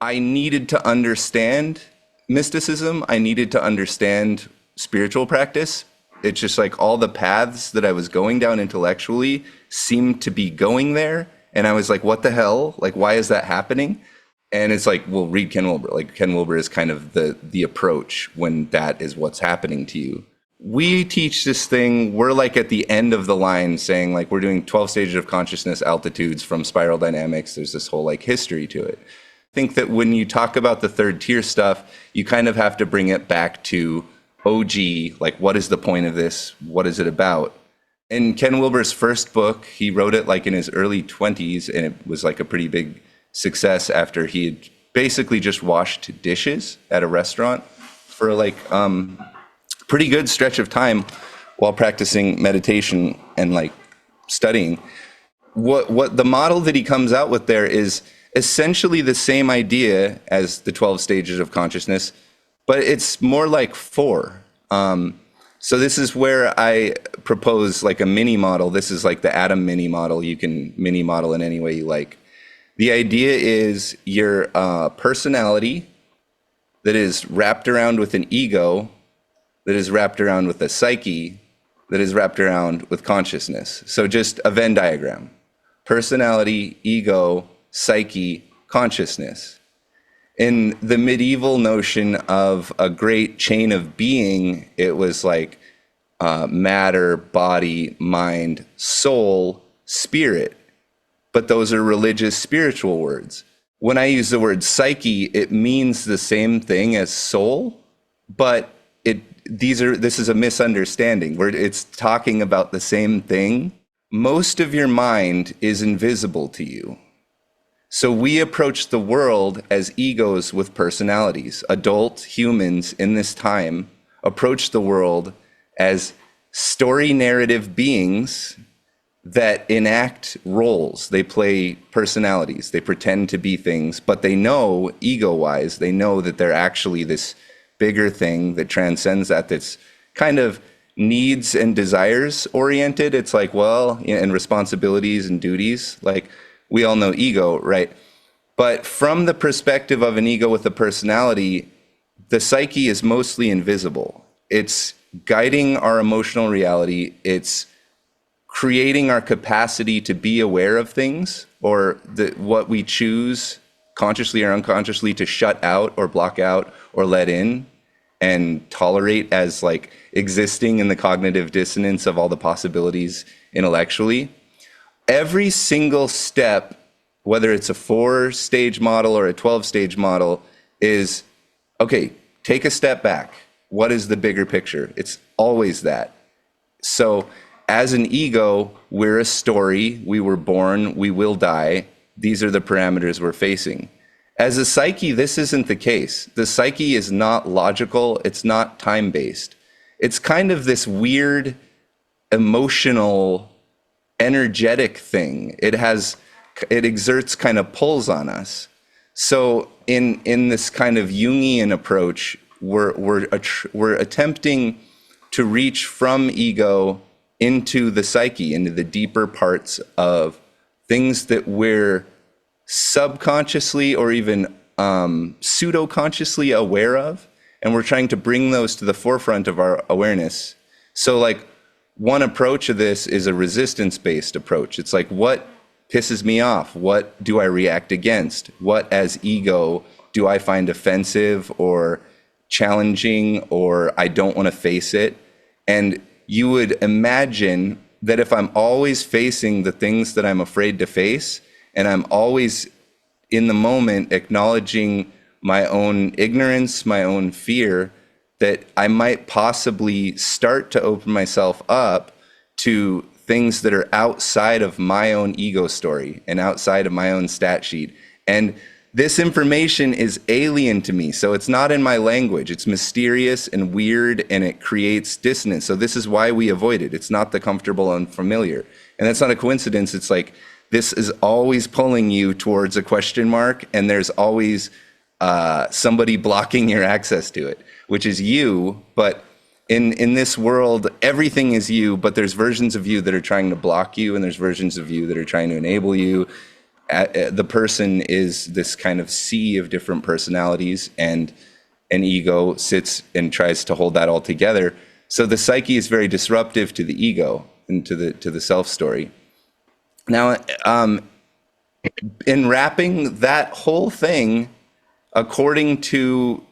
I needed to understand mysticism. I needed to understand spiritual practice. It's just like all the paths that I was going down intellectually seemed to be going there. And I was like, what the hell? Like, why is that happening? And it's like, well, read Ken Wilber. Like, Ken Wilber is kind of the approach when that is what's happening to you. We teach this thing, we're like at the end of the line saying like, we're doing 12 stages of consciousness altitudes from spiral dynamics. There's this whole like history to it. I think that when you talk about the third tier stuff, you kind of have to bring it back to OG, like what is the point of this? What is it about? In Ken Wilber's first book, he wrote it like in his early 20s, and it was like a pretty big success after he had basically just washed dishes at a restaurant for like pretty good stretch of time while practicing meditation and like studying. What the model that he comes out with there is essentially the same idea as the 12 stages of consciousness, but it's more like 4. So this is where I propose like a mini model. This is like the atom mini model. You can mini model in any way you like. The idea is your personality that is wrapped around with an ego, that is wrapped around with a psyche, that is wrapped around with consciousness. So just a Venn diagram. Personality, ego, psyche, consciousness. In the medieval notion of a great chain of being, it was like matter, body, mind, soul, spirit. But those are religious, spiritual words. When I use the word psyche, it means the same thing as soul, but this is a misunderstanding where it's talking about the same thing. Most of your mind is invisible to you. So we approach the world as egos with personalities. Adult humans in this time approach the world as story narrative beings that enact roles. They play personalities. They pretend to be things, but they know, ego-wise, they know that they're actually this bigger thing that transcends that, that's kind of needs and desires oriented. It's like, well, and responsibilities and duties. Like, we all know ego, right? But from the perspective of an ego with a personality, the psyche is mostly invisible. It's guiding our emotional reality. It's creating our capacity to be aware of things, or what we choose consciously or unconsciously to shut out or block out or let in and tolerate as like existing in the cognitive dissonance of all the possibilities intellectually. Every single step, whether it's a 4-stage model or a 12-stage model, is, okay, take a step back. What is the bigger picture? It's always that. So as an ego, we're a story. We were born, we will die. These are the parameters we're facing. As a psyche, this isn't the case. The psyche is not logical. It's not time-based. It's kind of this weird, emotional, energetic thing. It exerts kind of pulls on us. So in this kind of Jungian approach, we're attempting to reach from ego into the psyche, into the deeper parts of things that we're subconsciously or even pseudo-consciously aware of, and we're trying to bring those to the forefront of our awareness. So like one approach of this is a resistance-based approach. It's like, what pisses me off? What do I react against? What as ego do I find offensive or challenging, or I don't want to face it? And you would imagine that if I'm always facing the things that I'm afraid to face, and I'm always in the moment acknowledging my own ignorance, my own fear, that I might possibly start to open myself up to things that are outside of my own ego story and outside of my own stat sheet. And this information is alien to me, so it's not in my language. It's mysterious and weird, and it creates dissonance. So this is why we avoid it. It's not the comfortable and familiar. And that's not a coincidence. It's like, this is always pulling you towards a question mark, and there's always somebody blocking your access to it, which is you. But in this world, everything is you, but there's versions of you that are trying to block you, and there's versions of you that are trying to enable you. The person is this kind of sea of different personalities, and an ego sits and tries to hold that all together. So the psyche is very disruptive to the ego and to the self story. Now, in wrapping that whole thing, according to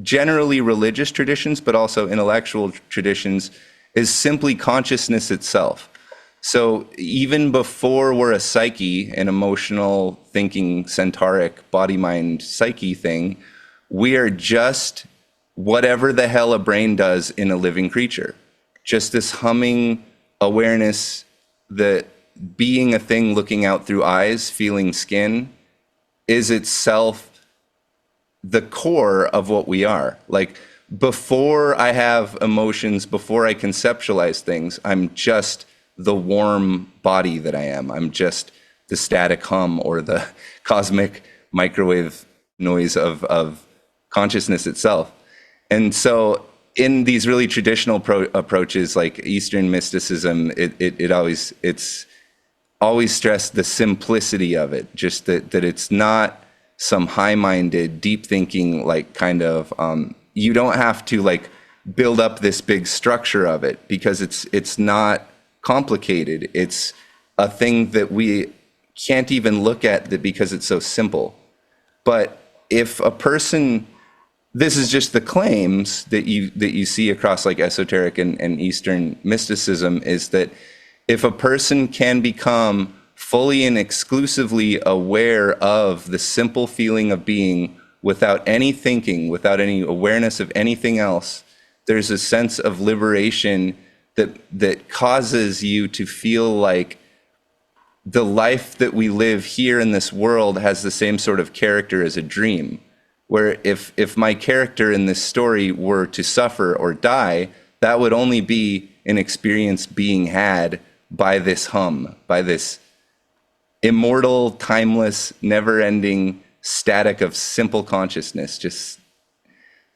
generally religious traditions, but also intellectual traditions, is simply consciousness itself. So even before we're a psyche, an emotional, thinking, centauric, body-mind psyche thing, we are just whatever the hell a brain does in a living creature. Just this humming awareness that being a thing looking out through eyes, feeling skin, is itself the core of what we are. Like, before I have emotions, before I conceptualize things, I'm just the warm body that I am. I'm just the static hum or the cosmic microwave noise of consciousness itself. And so in these really traditional approaches like Eastern mysticism, it's always stressed the simplicity of it, just that it's not some high-minded, deep-thinking, like, kind of, you don't have to, like, build up this big structure of it, because it's not complicated. It's a thing that we can't even look at that because it's so simple. But if a person, this is just the claims that you see across like esoteric and Eastern mysticism, is that if a person can become fully and exclusively aware of the simple feeling of being without any thinking, without any awareness of anything else, there's a sense of liberation that causes you to feel like the life that we live here in this world has the same sort of character as a dream, where if my character in this story were to suffer or die, that would only be an experience being had by this hum, by this immortal, timeless, never-ending static of simple consciousness, just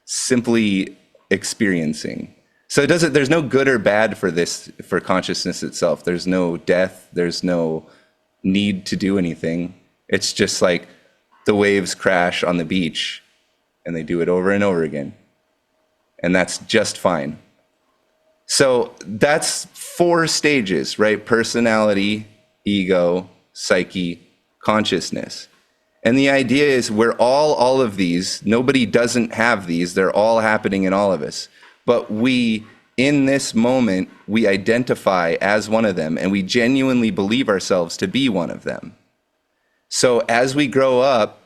simply experiencing. So there's no good or bad for consciousness itself. There's no death, there's no need to do anything. It's just like the waves crash on the beach, and they do it over and over again. And that's just fine. So that's 4 stages, right? Personality, ego, psyche, consciousness. And the idea is we're all of these. Nobody doesn't have these. They're all happening in all of us. But we, in this moment, we identify as one of them, and we genuinely believe ourselves to be one of them. So as we grow up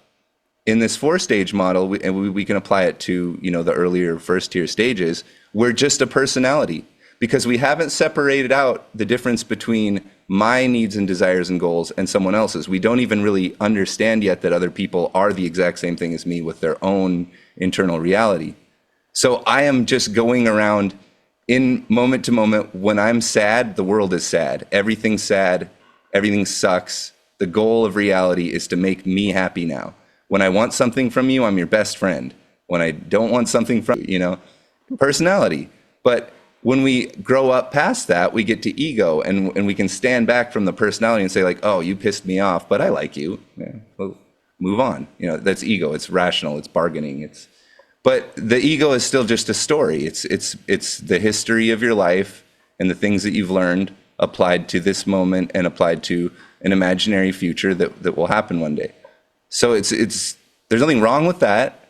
in this 4-stage model, we can apply it to, the earlier first-tier stages, we're just a personality, because we haven't separated out the difference between my needs and desires and goals and someone else's. We don't even really understand yet that other people are the exact same thing as me with their own internal reality. So I am just going around in moment to moment. When I'm sad, the world is sad. Everything's sad. Everything sucks. The goal of reality is to make me happy now. When I want something from you, I'm your best friend. When I don't want something from you, personality. But when we grow up past that, we get to ego, and we can stand back from the personality and say, like, oh, you pissed me off, but I like you. Yeah, well, move on. That's ego. It's rational. It's bargaining. But the ego is still just a story. It's the history of your life and the things that you've learned applied to this moment and applied to an imaginary future that will happen one day. So there's nothing wrong with that.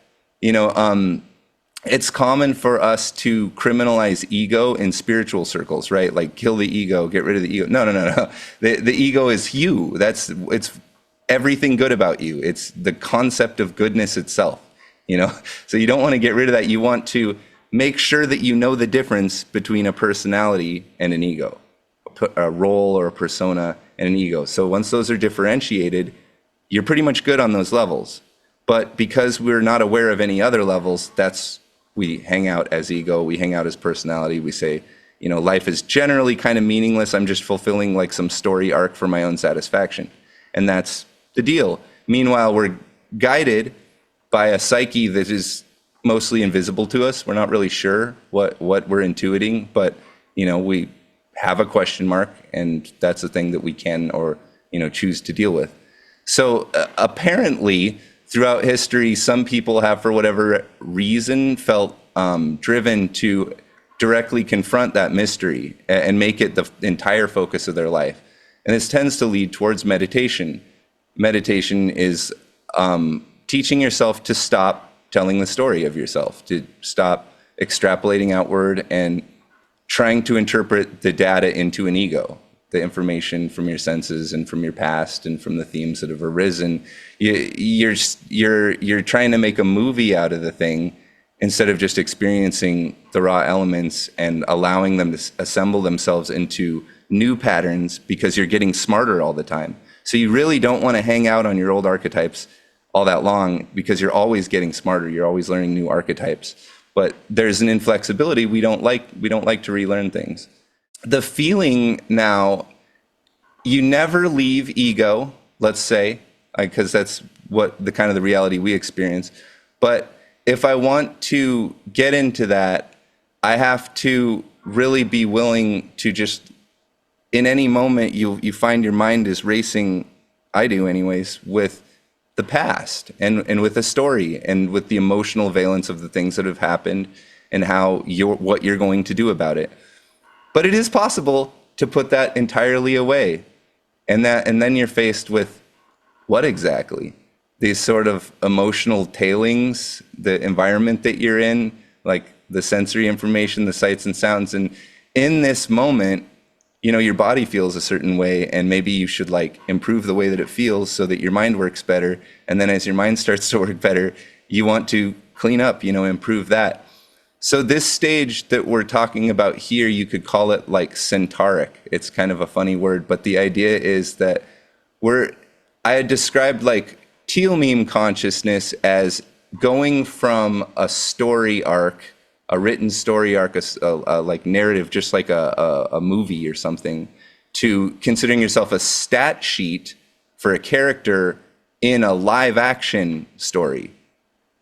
It's common for us to criminalize ego in spiritual circles, right? Like, kill the ego, get rid of the ego. No. The ego is you. It's everything good about you. It's the concept of goodness itself. So you don't want to get rid of that. You want to make sure that you know the difference between a personality and an ego, a role or a persona and an ego. So once those are differentiated, you're pretty much good on those levels. But because we're not aware of any other levels, we hang out as ego, we hang out as personality. We say, life is generally kind of meaningless. I'm just fulfilling like some story arc for my own satisfaction. And that's the deal. Meanwhile, we're guided by a psyche that is mostly invisible to us. We're not really sure what we're intuiting, but we have a question mark, and that's the thing that we can or choose to deal with. So apparently, throughout history, some people have, for whatever reason, felt driven to directly confront that mystery and make it the entire focus of their life. And this tends to lead towards meditation. Meditation is teaching yourself to stop telling the story of yourself, to stop extrapolating outward and trying to interpret the data into an ego, the information from your senses and from your past and from the themes that have arisen. You're trying to make a movie out of the thing instead of just experiencing the raw elements and allowing them to assemble themselves into new patterns, because you're getting smarter all the time. So you really don't want to hang out on your old archetypes all that long, because you're always getting smarter. You're always learning new archetypes. But there's an inflexibility. We don't like to relearn things. The feeling now, you never leave ego, let's say, because that's what the kind of the reality we experience. But if I want to get into that, I have to really be willing to just, in any moment you find your mind is racing, I do anyways, with the past and with the story and with the emotional valence of the things that have happened and what you're going to do about it. But it is possible to put that entirely away. And then you're faced with what exactly? These sort of emotional tailings, the environment that you're in, like the sensory information, the sights and sounds. And in this moment, your body feels a certain way, and maybe you should improve the way that it feels so that your mind works better. And then as your mind starts to work better, you want to clean up, improve that. So this stage that we're talking about here, you could call it centauric. It's kind of a funny word, but the idea is that I had described teal meme consciousness as going from a story arc, a written story arc, a narrative, just like a movie or something, to considering yourself a stat sheet for a character in a live action story.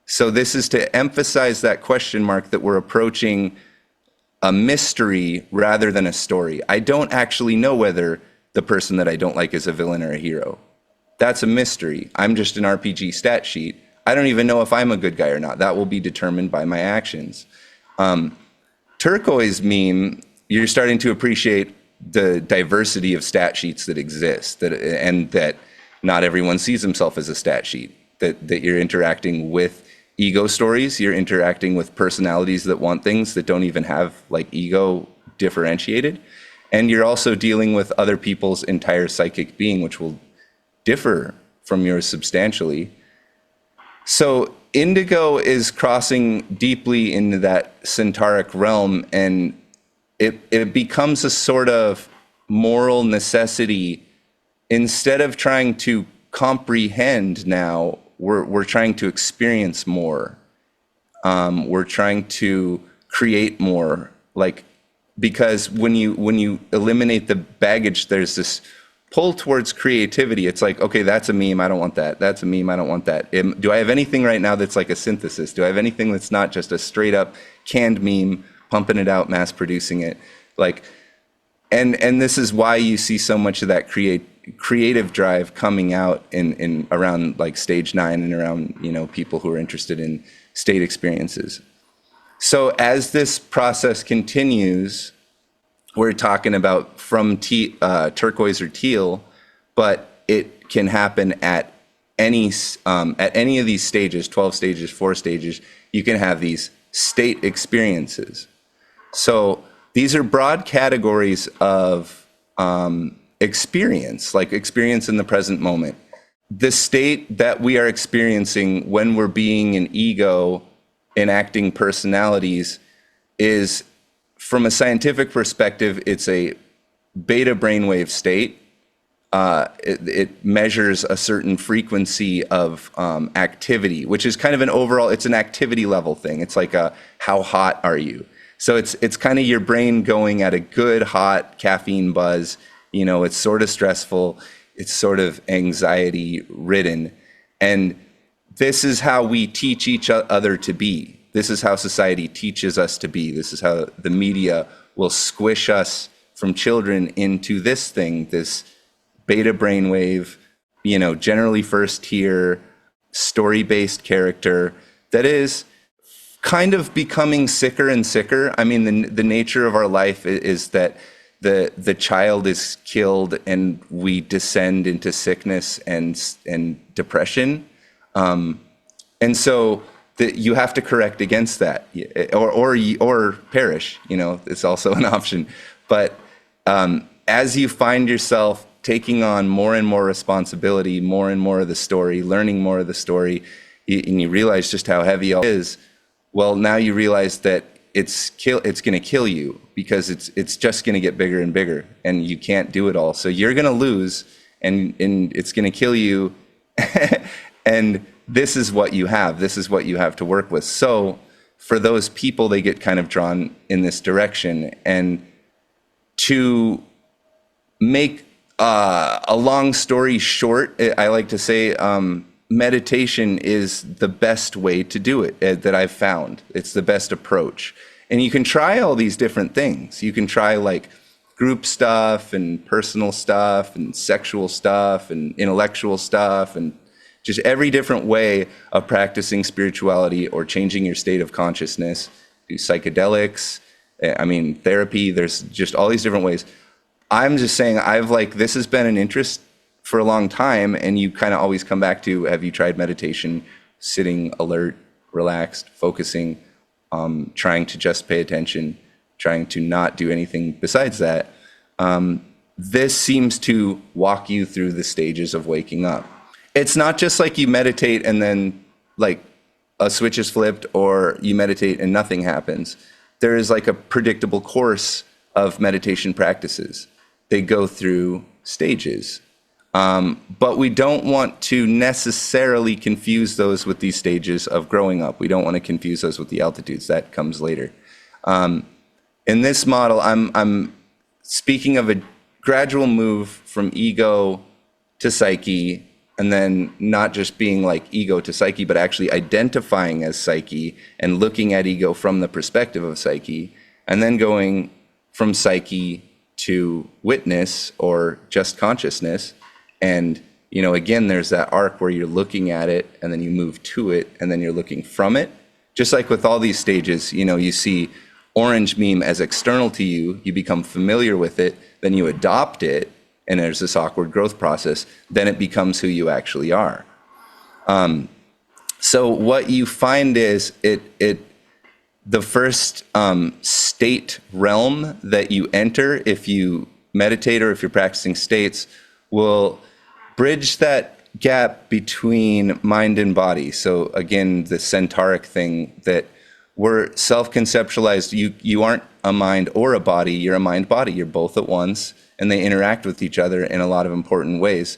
So this is to emphasize that question mark that we're approaching a mystery rather than a story. I don't actually know whether the person that I don't like is a villain or a hero. That's a mystery. I'm just an RPG stat sheet. I don't even know if I'm a good guy or not. That will be determined by my actions. Turquoise meme, you're starting to appreciate the diversity of stat sheets that exist, and that not everyone sees himself as a stat sheet, that you're interacting with ego stories, you're interacting with personalities that want things that don't even have ego differentiated, and you're also dealing with other people's entire psychic being, which will differ from yours substantially. So indigo is crossing deeply into that centauric realm, and it becomes a sort of moral necessity. Instead of trying to comprehend now, we're trying to experience more. We're trying to create more, because when you eliminate the baggage, there's this pull towards creativity. It's okay, that's a meme, I don't want that. That's a meme, I don't want that. Do I have anything right now that's a synthesis? Do I have anything that's not just a straight up canned meme, pumping it out, mass producing it? And this is why you see so much of that creative drive coming out in around stage 9 and around people who are interested in state experiences. So as this process continues, we're talking about from turquoise or teal, but it can happen at any of these stages, 12 stages, 4 stages. You can have these state experiences. So these are broad categories of experience, experience in the present moment. The state that we are experiencing when we're being an ego, enacting personalities, is, from a scientific perspective, it's a beta brainwave state. It measures a certain frequency of activity, which is kind of it's an activity level thing. It's how hot are you? So it's kind of your brain going at a good, hot caffeine buzz. It's sort of stressful. It's sort of anxiety ridden. And this is how we teach each other to be. This is how society teaches us to be. This is how the media will squish us from children into this thing, this beta brainwave generally first tier, story-based character that is kind of becoming sicker and sicker. I mean, the nature of our life is that the child is killed and we descend into sickness and depression. And so you have to correct against that, or perish. It's also an option. But as you find yourself taking on more and more responsibility, more and more of the story, learning more of the story, and you realize just how heavy all is. Well, now you realize that it's going to kill you, because it's just going to get bigger and bigger, and you can't do it all. So you're going to lose, and it's going to kill you. And this is what you have. This is what you have to work with. So for those people, they get kind of drawn in this direction. And to make a long story short, I like to say meditation is the best way to do it that I've found. It's the best approach. And you can try all these different things. You can try like group stuff and personal stuff and sexual stuff and intellectual stuff and just every different way of practicing spirituality or changing your state of consciousness. Do psychedelics, therapy. There's just all these different ways. I'm just saying this has been an interest for a long time, and you kind of always come back to, have you tried meditation, sitting alert, relaxed, focusing, trying to just pay attention, trying to not do anything besides that. This seems to walk you through the stages of waking up. It's not just like you meditate and then like a switch is flipped, or you meditate and nothing happens. There is like a predictable course of meditation practices. They go through stages. But we don't want to necessarily confuse those with these stages of growing up. We don't want to confuse those with the altitudes. That comes later. In this model, I'm speaking of a gradual move from ego to psyche, and then not just being like ego to psyche, but actually identifying as psyche and looking at ego from the perspective of psyche, and then going from psyche to witness or just consciousness. And, again, there's that arc where you're looking at it and then you move to it and then you're looking from it. Just like with all these stages, you see orange meme as external to you, you become familiar with it, then you adopt it, and there's this awkward growth process, then it becomes who you actually are. So what you find is the first state realm that you enter, if you meditate or if you're practicing states, will bridge that gap between mind and body. So again, the centauric thing that we're self-conceptualized. You aren't a mind or a body, you're a mind-body. You're both at once, and they interact with each other in a lot of important ways.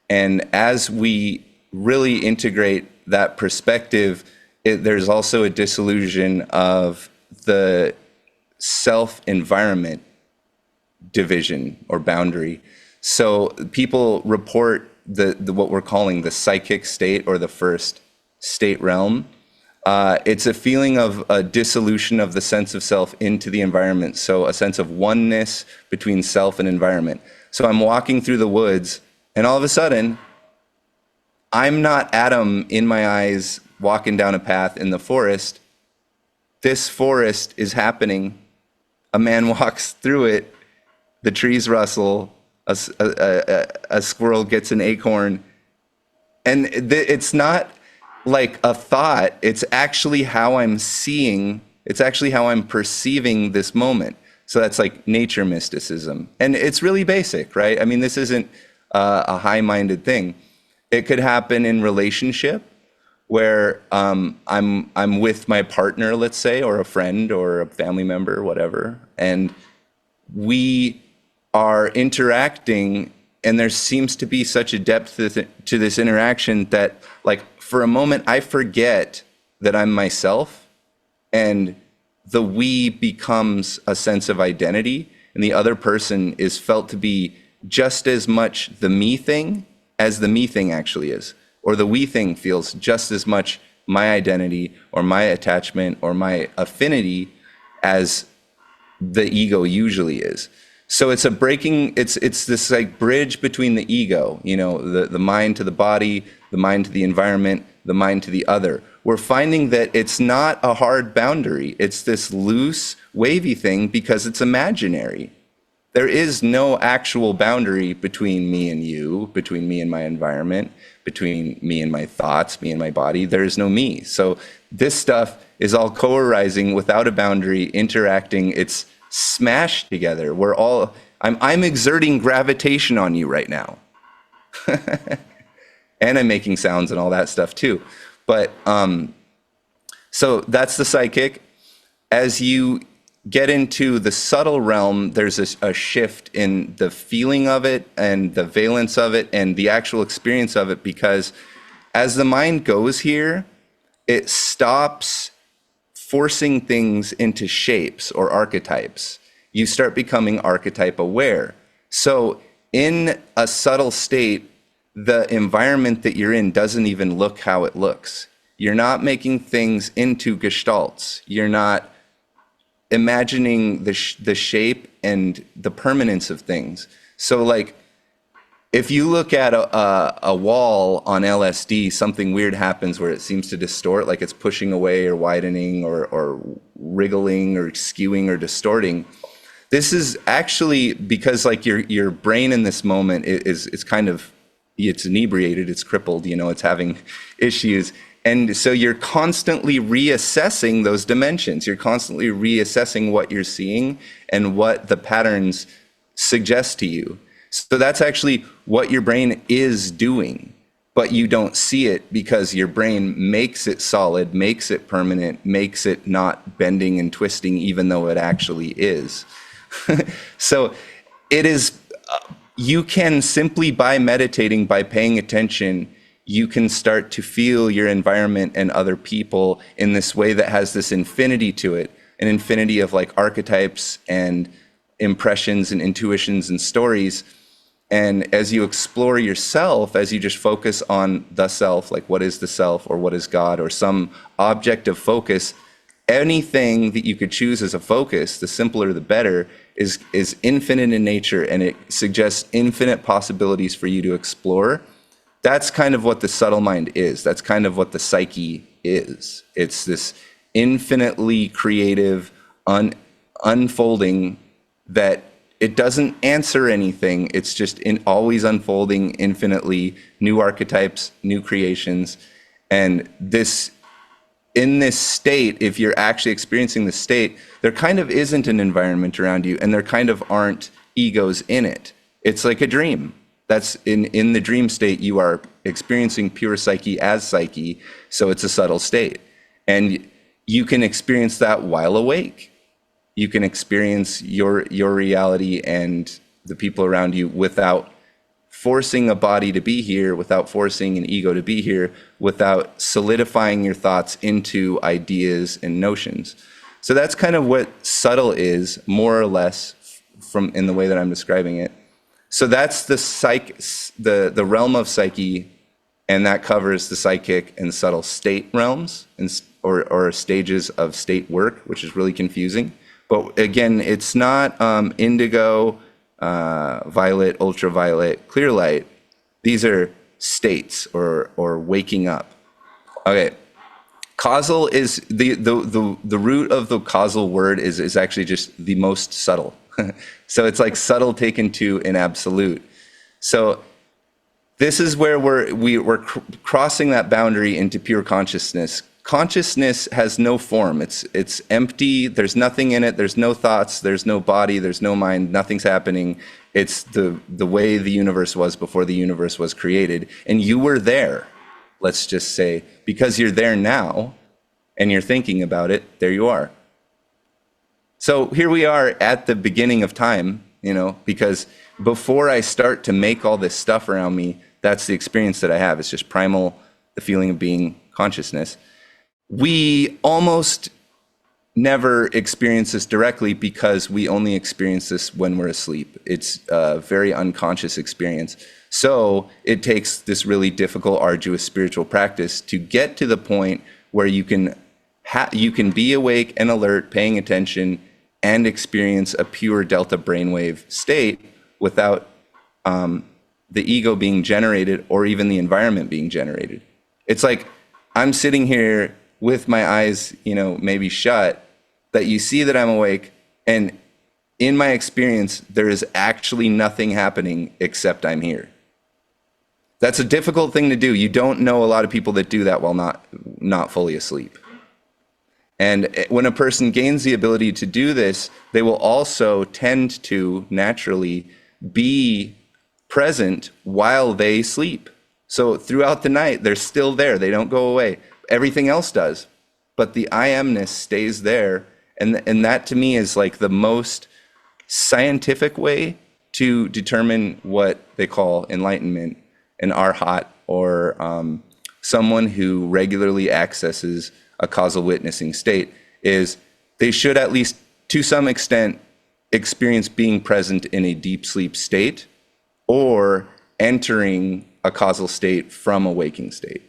And as we really integrate that perspective, there's also a dissolution of the self-environment division or boundary. So people report the what we're calling the psychic state, or the first state realm. It's a feeling of a dissolution of the sense of self into the environment. So a sense of oneness between self and environment. So I'm walking through the woods, and all of a sudden, I'm not Adam in my eyes walking down a path in the forest. This forest is happening. A man walks through it. The trees rustle. A squirrel gets an acorn. And it's not like a thought. It's actually how I'm seeing. It's actually how I'm perceiving this moment. So that's like nature mysticism. And it's really basic, right? I mean, this isn't a high-minded thing. It could happen in relationship, where I'm with my partner, let's say, or a friend or a family member, or whatever, and we are interacting, and there seems to be such a depth to this interaction that, like, for a moment, I forget that I'm myself, and the we becomes a sense of identity, and the other person is felt to be just as much the me thing as the me thing actually is. Or the we thing feels just as much my identity or my attachment or my affinity as the ego usually is. So it's a breaking, it's this like bridge between the ego, the mind to the body, the mind to the environment, the mind to the other. We're finding that it's not a hard boundary. It's this loose, wavy thing because it's imaginary. There is no actual boundary between me and you, between me and my environment, between me and my thoughts, me and my body. There is no me. So this stuff is all co-arising without a boundary, interacting. It's smashed together. I'm exerting gravitation on you right now. And I'm making sounds and all that stuff too. But so that's the psychic. As you get into the subtle realm, there's a shift in the feeling of it and the valence of it and the actual experience of it, because as the mind goes here, it stops forcing things into shapes or archetypes. You start becoming archetype aware. So in a subtle state, the environment that you're in doesn't even look how it looks. You're not making things into gestalts. You're not imagining the shape and the permanence of things. So like, if you look at a wall on LSD, something weird happens where it seems to distort, like it's pushing away or widening or wriggling or skewing or distorting. This is actually because like your brain in this moment is kind of, it's inebriated, it's crippled, it's having issues. And so you're constantly reassessing those dimensions. You're constantly reassessing what you're seeing and what the patterns suggest to you. So that's actually what your brain is doing, but you don't see it because your brain makes it solid, makes it permanent, makes it not bending and twisting, even though it actually is. So it is, you can simply by meditating, by paying attention, you can start to feel your environment and other people in this way that has this infinity to it, an infinity of like archetypes and impressions and intuitions and stories. And as you explore yourself, as you just focus on the self, like what is the self or what is God or some object of focus, anything that you could choose as a focus, the simpler the better, is infinite in nature, and it suggests infinite possibilities for you to explore. That's kind of what the subtle mind is. That's kind of what the psyche is. It's this infinitely creative unfolding that it doesn't answer anything. It's just always unfolding infinitely, new archetypes, new creations. And in this state, if you're actually experiencing the state, there kind of isn't an environment around you, and there kind of aren't egos in it. It's like a dream. That's in the dream state, you are experiencing pure psyche as psyche, so it's a subtle state. And you can experience that while awake. You can experience your reality and the people around you without forcing a body to be here, without forcing an ego to be here, without solidifying your thoughts into ideas and notions. So that's kind of what subtle is, more or less, from in the way that I'm describing it. So that's the realm of psyche, and that covers the psychic and subtle state realms, or stages of state work, which is really confusing. But again, it's not indigo, violet, ultraviolet, clear light. These are states or waking up. Okay, causal is the root of the causal word is actually just the most subtle. So it's like subtle taken to an absolute. So this is where we're crossing that boundary into pure consciousness. Consciousness has no form. It's empty. There's nothing in it. There's no thoughts. There's no body. There's no mind. Nothing's happening. It's the way the universe was before the universe was created. And you were there, let's just say, because you're there now and you're thinking about it, there you are. So here we are at the beginning of time, because before I start to make all this stuff around me, that's the experience that I have. It's just primal, the feeling of being consciousness. We almost never experience this directly because we only experience this when we're asleep. It's a very unconscious experience. So it takes this really difficult, arduous spiritual practice to get to the point where you can be awake and alert, paying attention, and experience a pure delta brainwave state without the ego being generated or even the environment being generated. It's like I'm sitting here with my eyes, maybe shut, that you see that I'm awake, and in my experience, there is actually nothing happening except I'm here. That's a difficult thing to do. You don't know a lot of people that do that while not fully asleep. And when a person gains the ability to do this, they will also tend to naturally be present while they sleep. So throughout the night, they're still there. They don't go away. Everything else does. But the I amness stays there. And that to me is like the most scientific way to determine what they call enlightenment, an arhat, or someone who regularly accesses a causal witnessing state, is they should at least to some extent experience being present in a deep sleep state or entering a causal state from a waking state.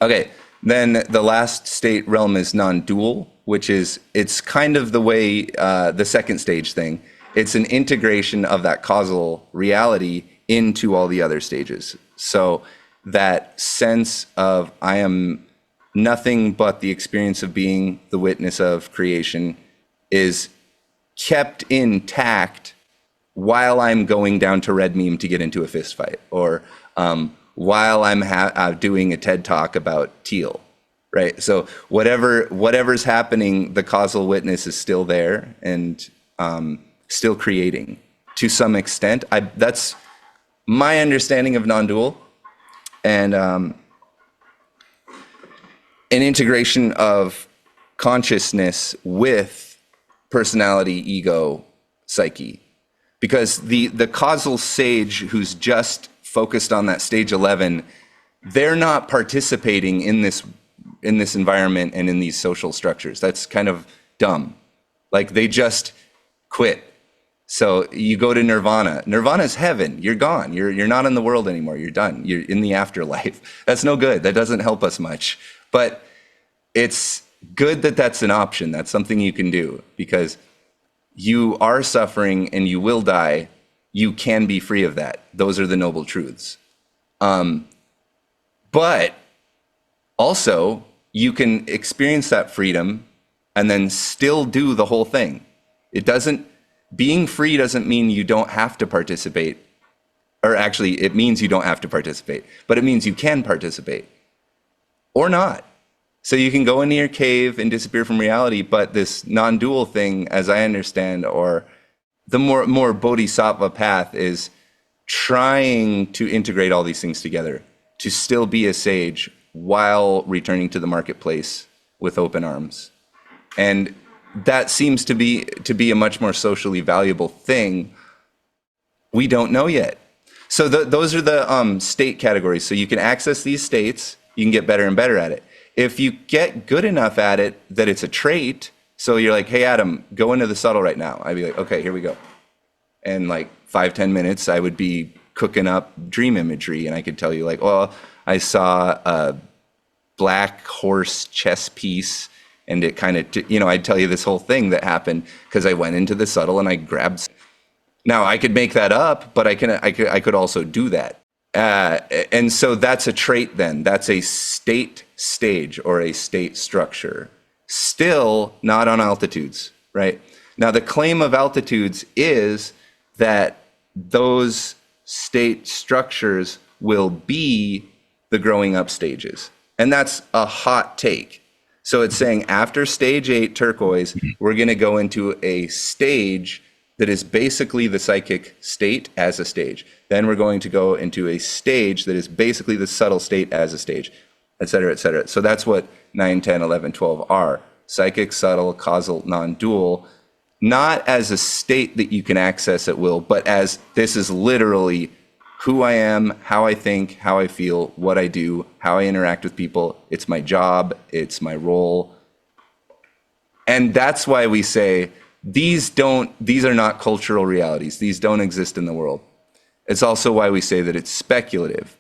Okay, then the last state realm is non-dual, which is, it's kind of the way the second stage thing. It's an integration of that causal reality into all the other stages. So that sense of I am nothing but the experience of being the witness of creation is kept intact while I'm going down to Red Meme to get into a fist fight, or while I'm doing a TED talk about teal, right? So whatever's happening, the causal witness is still there and still creating to some extent. That's my understanding of non-dual, and an integration of consciousness with personality, ego, psyche. Because the causal sage who's just focused on that stage 11, they're not participating in this environment and in these social structures. That's kind of dumb. Like, they just quit. So you go to nirvana. Nirvana's heaven. You're gone. You're not in the world anymore. You're done. You're in the afterlife. That's no good. That doesn't help us much. But it's good that that's an option. That's something you can do, because you are suffering and you will die. You can be free of that. Those are the noble truths. But also, you can experience that freedom and then still do the whole thing. Being free doesn't mean you don't have to participate. Or actually, it means you don't have to participate, but it means you can participate. Or not. So you can go into your cave and disappear from reality, but this non-dual thing, as I understand, or the more bodhisattva path, is trying to integrate all these things together, to still be a sage while returning to the marketplace with open arms. And that seems to be a much more socially valuable thing. We don't know yet. So those are the state categories. So you can access these states, you can get better and better at it. If you get good enough at it that it's a trait, so you're like, hey, Adam, go into the subtle right now. I'd be like, okay, here we go. And like 5-10 minutes, I would be cooking up dream imagery. And I could tell you like, well, I saw a black horse chess piece. And it kind of, I'd tell you this whole thing that happened because I went into the subtle and I grabbed. Now I could make that up, but I could also do that. And so that's a trait then. That's a state stage or a state structure. Still not on altitudes, right? Now the claim of altitudes is that those state structures will be the growing up stages. And that's a hot take. So it's saying after stage 8 turquoise, we're going to go into a stage that is basically the psychic state as a stage. Then we're going to go into a stage that is basically the subtle state as a stage, et cetera, et cetera. So that's what 9, 10, 11, 12 are. Psychic, subtle, causal, non-dual, not as a state that you can access at will, but as this is literally who I am, how I think, how I feel, what I do, how I interact with people. It's my job, it's my role. And that's why we say these are not cultural realities. These don't exist in the world. It's also why we say that it's speculative.